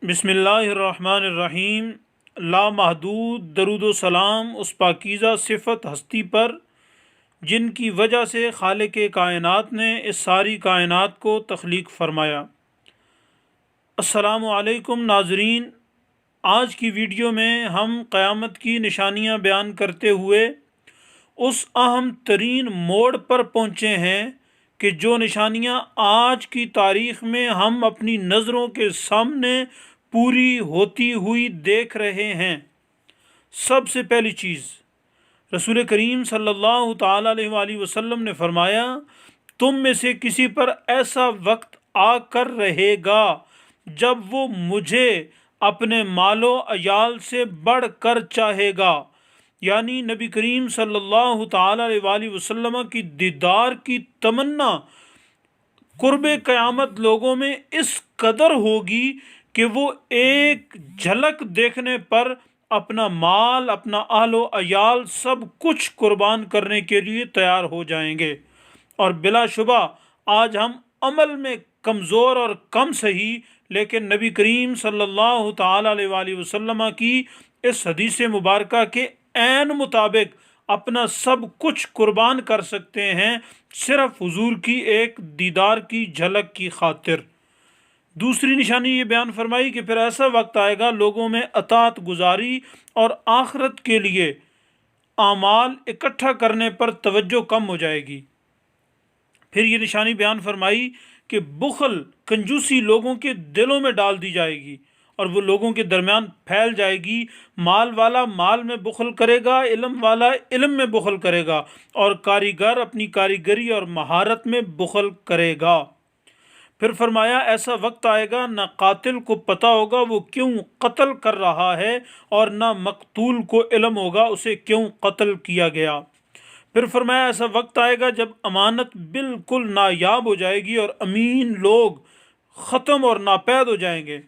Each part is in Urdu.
بسم اللہ الرحمن الرحیم۔ لامحدود درود و سلام اس پاکیزہ صفت ہستی پر جن کی وجہ سے خالق کائنات نے اس ساری کائنات کو تخلیق فرمایا۔ السلام علیکم ناظرین، آج کی ویڈیو میں ہم قیامت کی نشانیاں بیان کرتے ہوئے اس اہم ترین موڑ پر پہنچے ہیں کہ جو نشانیاں آج کی تاریخ میں ہم اپنی نظروں کے سامنے پوری ہوتی ہوئی دیکھ رہے ہیں۔ سب سے پہلی چیز، رسول کریم صلی اللہ تعالیٰ علیہ وآلہ وسلم نے فرمایا، تم میں سے کسی پر ایسا وقت آ کر رہے گا جب وہ مجھے اپنے مال و عیال سے بڑھ کر چاہے گا، یعنی نبی کریم صلی اللہ تعالیٰ علیہ وآلہ وسلم کی دیدار کی تمنا قرب قیامت لوگوں میں اس قدر ہوگی کہ وہ ایک جھلک دیکھنے پر اپنا مال، اپنا اہل و عیال سب کچھ قربان کرنے کے لیے تیار ہو جائیں گے۔ اور بلا شبہ آج ہم عمل میں کمزور اور کم سہی، لیکن نبی کریم صلی اللہ تعالیٰ علیہ وآلہ وسلم کی اس حدیث مبارکہ کے عین مطابق اپنا سب کچھ قربان کر سکتے ہیں، صرف حضور کی ایک دیدار کی جھلک کی خاطر۔ دوسری نشانی یہ بیان فرمائی کہ پھر ایسا وقت آئے گا لوگوں میں اطاعت گزاری اور آخرت کے لیے اعمال اکٹھا کرنے پر توجہ کم ہو جائے گی۔ پھر یہ نشانی بیان فرمائی کہ بخل، کنجوسی لوگوں کے دلوں میں ڈال دی جائے گی اور وہ لوگوں کے درمیان پھیل جائے گی۔ مال والا مال میں بخل کرے گا، علم والا علم میں بخل کرے گا، اور کاریگر اپنی کاریگری اور مہارت میں بخل کرے گا۔ پھر فرمایا ایسا وقت آئے گا نہ قاتل کو پتہ ہوگا وہ کیوں قتل کر رہا ہے، اور نہ مقتول کو علم ہوگا اسے کیوں قتل کیا گیا۔ پھر فرمایا ایسا وقت آئے گا جب امانت بالکل نایاب ہو جائے گی اور امین لوگ ختم اور ناپید ہو جائیں گے۔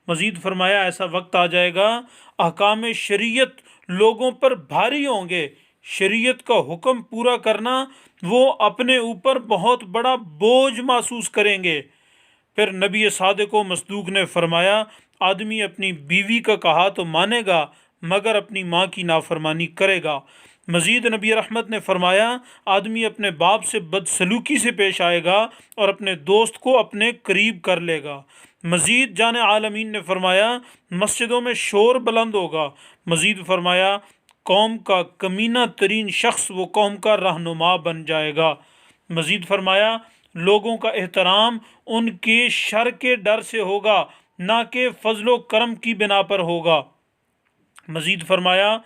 مزید فرمایا ایسا وقت آ جائے گا احکام شریعت لوگوں پر بھاری ہوں گے، شریعت کا حکم پورا کرنا وہ اپنے اوپر بہت بڑا بوجھ محسوس کریں گے۔ پھر نبی صادق و مصدوق نے فرمایا، آدمی اپنی بیوی کا کہا تو مانے گا مگر اپنی ماں کی نافرمانی کرے گا۔ مزید نبی رحمت نے فرمایا، آدمی اپنے باپ سے بدسلوکی سے پیش آئے گا اور اپنے دوست کو اپنے قریب کر لے گا۔ مزید جان عالمین نے فرمایا، مسجدوں میں شور بلند ہوگا۔ مزید فرمایا، قوم کا کمینہ ترین شخص وہ قوم کا رہنما بن جائے گا۔ مزید فرمایا، لوگوں کا احترام ان کے شر کے ڈر سے ہوگا، نہ کہ فضل و کرم کی بنا پر ہوگا۔ مزید فرمایا،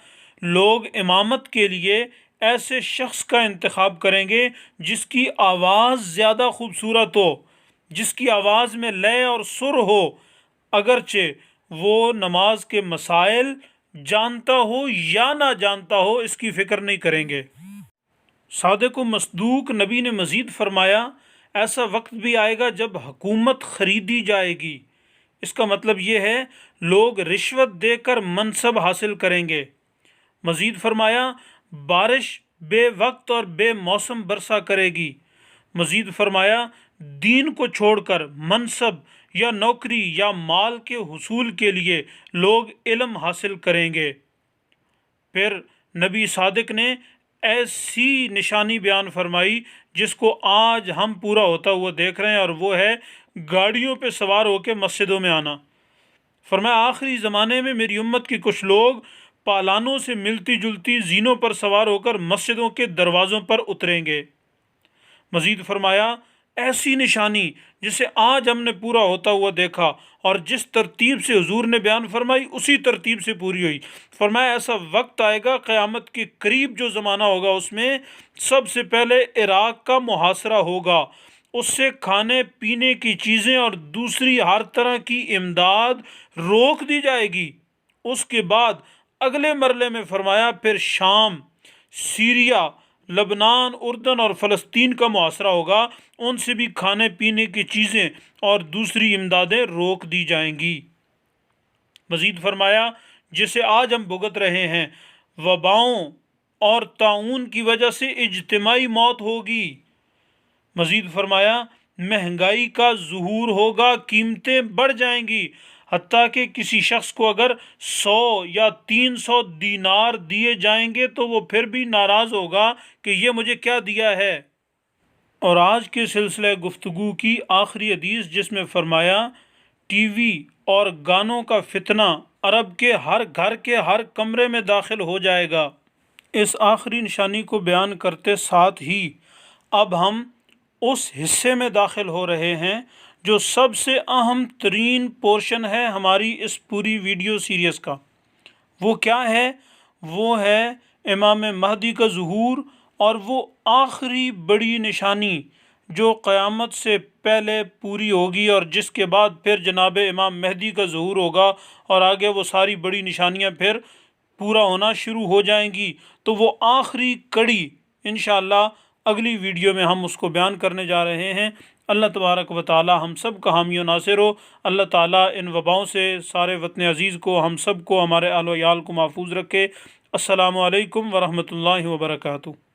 لوگ امامت کے لیے ایسے شخص کا انتخاب کریں گے جس کی آواز زیادہ خوبصورت ہو، جس کی آواز میں لے اور سر ہو، اگرچہ وہ نماز کے مسائل جانتا ہو یا نہ جانتا ہو اس کی فکر نہیں کریں گے۔ صادق و مصدوق نبی نے مزید فرمایا، ایسا وقت بھی آئے گا جب حکومت خریدی جائے گی۔ اس کا مطلب یہ ہے لوگ رشوت دے کر منصب حاصل کریں گے۔ مزید فرمایا، بارش بے وقت اور بے موسم برسا کرے گی۔ مزید فرمایا، دین کو چھوڑ کر منصب یا نوکری یا مال کے حصول کے لیے لوگ علم حاصل کریں گے۔ پھر نبی صادق نے ایسی نشانی بیان فرمائی جس کو آج ہم پورا ہوتا ہوا دیکھ رہے ہیں، اور وہ ہے گاڑیوں پہ سوار ہو کے مسجدوں میں آنا۔ فرمایا، آخری زمانے میں میری امت کے کچھ لوگ پالانوں سے ملتی جلتی زینوں پر سوار ہو کر مسجدوں کے دروازوں پر اتریں گے۔ مزید فرمایا، ایسی نشانی جسے آج ہم نے پورا ہوتا ہوا دیکھا اور جس ترتیب سے حضور نے بیان فرمائی اسی ترتیب سے پوری ہوئی۔ فرمایا ایسا وقت آئے گا قیامت کے قریب جو زمانہ ہوگا اس میں سب سے پہلے عراق کا محاصرہ ہوگا، اس سے کھانے پینے کی چیزیں اور دوسری ہر طرح کی امداد روک دی جائے گی۔ اس کے بعد اگلے مرحلے میں فرمایا پھر شام، سیریا، لبنان، اردن اور فلسطین کا محاصرہ ہوگا، ان سے بھی کھانے پینے کی چیزیں اور دوسری امدادیں روک دی جائیں گی۔ مزید فرمایا، جسے آج ہم بھگت رہے ہیں، وباؤں اور طاعون کی وجہ سے اجتماعی موت ہوگی۔ مزید فرمایا، مہنگائی کا ظہور ہوگا، قیمتیں بڑھ جائیں گی، حتیٰ کہ کسی شخص کو اگر 100 یا 300 دینار دیے جائیں گے تو وہ پھر بھی ناراض ہوگا کہ یہ مجھے کیا دیا ہے۔ اور آج کے سلسلہ گفتگو کی آخری حدیث جس میں فرمایا ٹی وی اور گانوں کا فتنہ عرب کے ہر گھر کے ہر کمرے میں داخل ہو جائے گا۔ اس آخری نشانی کو بیان کرتے ساتھ ہی اب ہم اس حصے میں داخل ہو رہے ہیں جو سب سے اہم ترین پورشن ہے ہماری اس پوری ویڈیو سیریز کا۔ وہ کیا ہے؟ وہ ہے امام مہدی کا ظہور، اور وہ آخری بڑی نشانی جو قیامت سے پہلے پوری ہوگی اور جس کے بعد پھر جناب امام مہدی کا ظہور ہوگا اور آگے وہ ساری بڑی نشانیاں پھر پورا ہونا شروع ہو جائیں گی۔ تو وہ آخری کڑی انشاءاللہ اگلی ویڈیو میں ہم اس کو بیان کرنے جا رہے ہیں۔ اللہ تبارک و تعالی ہم سب کا حامی و ناصر ہو۔ اللہ تعالی ان وباؤں سے سارے وطن عزیز کو، ہم سب کو، ہمارے اہل و عیال کو محفوظ رکھے۔ السلام علیکم ورحمۃ اللہ وبرکاتہ۔